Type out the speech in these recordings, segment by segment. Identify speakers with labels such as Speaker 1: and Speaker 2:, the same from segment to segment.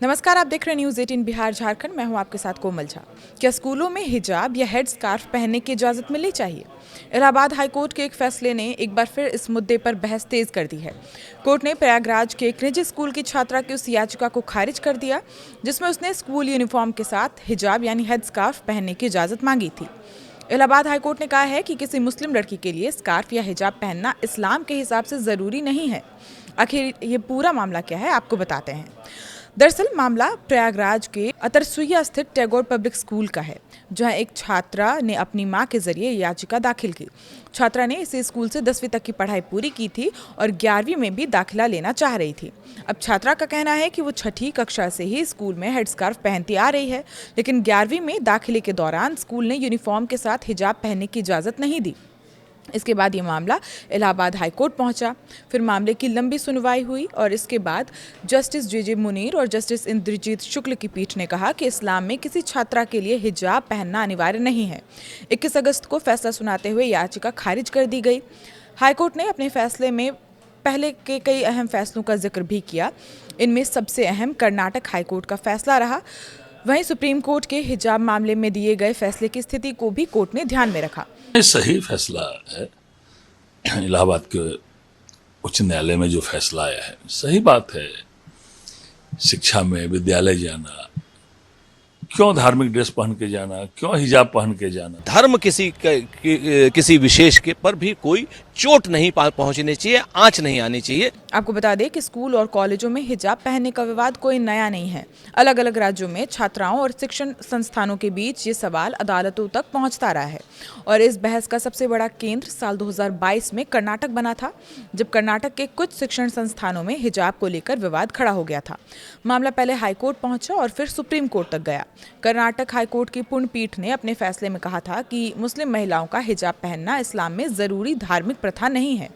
Speaker 1: नमस्कार, आप देख रहे हैं न्यूज़ 18 बिहार झारखंड। मैं हूं आपके साथ कोमल झा। क्या स्कूलों में हिजाब या हेड स्कार्फ पहनने की इजाज़त मिलनी चाहिए? इलाहाबाद हाईकोर्ट के एक फैसले ने एक बार फिर इस मुद्दे पर बहस तेज कर दी है। कोर्ट ने प्रयागराज के एक निजी स्कूल की छात्रा की उस याचिका को खारिज कर दिया जिसमें उसने स्कूल यूनिफॉर्म के साथ हिजाब यानी हेड स्कार्फ पहनने की इजाज़त मांगी थी। इलाहाबाद हाईकोर्ट ने कहा है कि किसी मुस्लिम लड़की के लिए स्कार्फ या हिजाब पहनना इस्लाम के हिसाब से ज़रूरी नहीं है। आखिर ये पूरा मामला क्या है, आपको बताते हैं। दरअसल मामला प्रयागराज के अतरसुइया स्थित टैगोर पब्लिक स्कूल का है, जहां एक छात्रा ने अपनी मां के जरिए याचिका दाखिल की। छात्रा ने इसी स्कूल से 10वीं तक की पढ़ाई पूरी की थी और 11वीं में भी दाखिला लेना चाह रही थी। अब छात्रा का कहना है कि वो 6ठी कक्षा से ही स्कूल में हेड स्कार्फ पहनती आ रही है, लेकिन 11वीं में दाखिले के दौरान स्कूल ने यूनिफॉर्म के साथ हिजाब पहनने की इजाज़त नहीं दी। इसके बाद ये मामला इलाहाबाद हाईकोर्ट पहुंचा। फिर मामले की लंबी सुनवाई हुई और इसके बाद जस्टिस जे मुनीर और जस्टिस इंद्रजीत शुक्ल की पीठ ने कहा कि इस्लाम में किसी छात्रा के लिए हिजाब पहनना अनिवार्य नहीं है। 21 अगस्त को फैसला सुनाते हुए याचिका खारिज कर दी गई। हाईकोर्ट ने अपने फैसले में पहले के कई अहम फैसलों का जिक्र भी किया। इनमें सबसे अहम कर्नाटक हाईकोर्ट का फैसला रहा। वहीं सुप्रीम कोर्ट के हिजाब मामले में दिए गए फैसले की स्थिति को भी कोर्ट ने ध्यान में रखा।
Speaker 2: सही फैसला है। इलाहाबाद के उच्च न्यायालय में जो फैसला आया है सही बात है। शिक्षा में विद्यालय जाना, क्यों धार्मिक ड्रेस पहन के जाना, क्यों हिजाब पहन के जाना।
Speaker 3: धर्म किसी विशेष के पर भी कोई चोट नहीं पहुंचनी चाहिए, आंच नहीं आनी चाहिए।
Speaker 1: आपको बता दें कि स्कूल और कॉलेजों में हिजाब पहनने का विवाद कोई नया नहीं है। अलग अलग राज्यों में छात्राओं और शिक्षण संस्थानों के बीच ये सवाल अदालतों तक पहुंचता रहा है और इस बहस का सबसे बड़ा केंद्र साल 2022 में कर्नाटक बना था, जब कर्नाटक के कुछ शिक्षण संस्थानों में हिजाब को लेकर विवाद खड़ा हो गया था। मामला पहले हाईकोर्ट पहुंचा और फिर सुप्रीम कोर्ट तक गया। कर्नाटक हाईकोर्ट की पूर्ण पीठ ने अपने फैसले में कहा था कि मुस्लिम महिलाओं का हिजाब पहनना इस्लाम में ज़रूरी धार्मिक प्रथा नहीं है।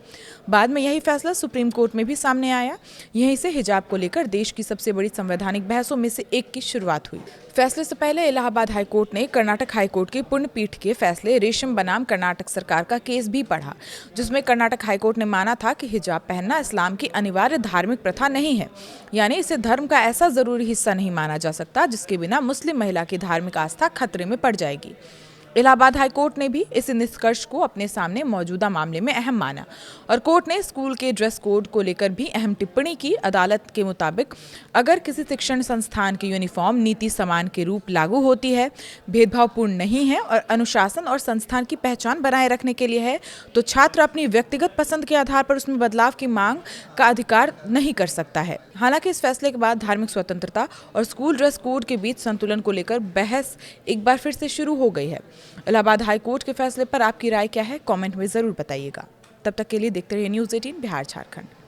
Speaker 1: बाद में यही फैसला सुप्रीम कोर्ट में भी सामने आया। यहीं से हिजाब को लेकर देश की सबसे बड़ी संवैधानिक बहसों में से एक की शुरुआत हुई। फैसले से पहले इलाहाबाद हाईकोर्ट ने कर्नाटक हाईकोर्ट की पूर्ण पीठ के फैसले रेशम बनाम कर्नाटक सरकार का केस भी पढ़ा, जिसमें कर्नाटक हाईकोर्ट ने माना था कि हिजाब पहनना इस्लाम की अनिवार्य धार्मिक प्रथा नहीं है, यानी इसे धर्म का ऐसा जरूरी हिस्सा नहीं माना जा सकता जिसके बिना मुस्लिम महिला की धार्मिक आस्था खतरे में पड़ जाएगी। इलाहाबाद हाईकोर्ट ने भी इस निष्कर्ष को अपने सामने मौजूदा मामले में अहम माना और कोर्ट ने स्कूल के ड्रेस कोड को लेकर भी अहम टिप्पणी की। अदालत के मुताबिक अगर किसी शिक्षण संस्थान की यूनिफॉर्म नीति समान के रूप लागू होती है, भेदभावपूर्ण नहीं है और अनुशासन और संस्थान की पहचान बनाए रखने के लिए है, तो छात्र अपनी व्यक्तिगत पसंद के आधार पर उसमें बदलाव की मांग का अधिकार नहीं कर सकता है। हालांकि इस फैसले के बाद धार्मिक स्वतंत्रता और स्कूल ड्रेस कोड के बीच संतुलन को लेकर बहस एक बार फिर से शुरू हो गई है। इलाहाबाद हाईकोर्ट के फैसले पर आपकी राय क्या है, कमेंट में जरूर बताइएगा। तब तक के लिए देखते रहिए न्यूज़ 18 बिहार झारखंड।